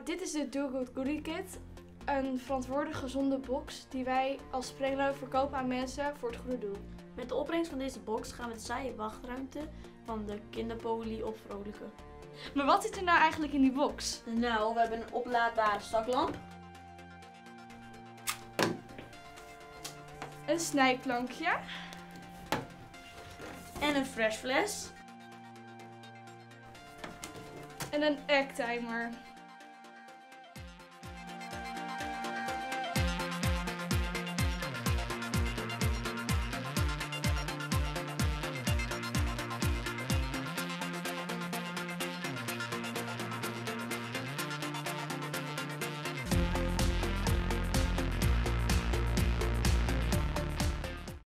Dit is de Do Good Goodie Kit. Een verantwoorde gezonde box die wij als Sprengeloo verkopen aan mensen voor het goede doel. Met de opbrengst van deze box gaan we de saaie wachtruimte van de kinderpoli opvrolijken. Maar wat zit er nou eigenlijk in die box? Nou, we hebben een oplaadbare zaklamp. Een snijplankje. En een freshfles. En een eggtimer.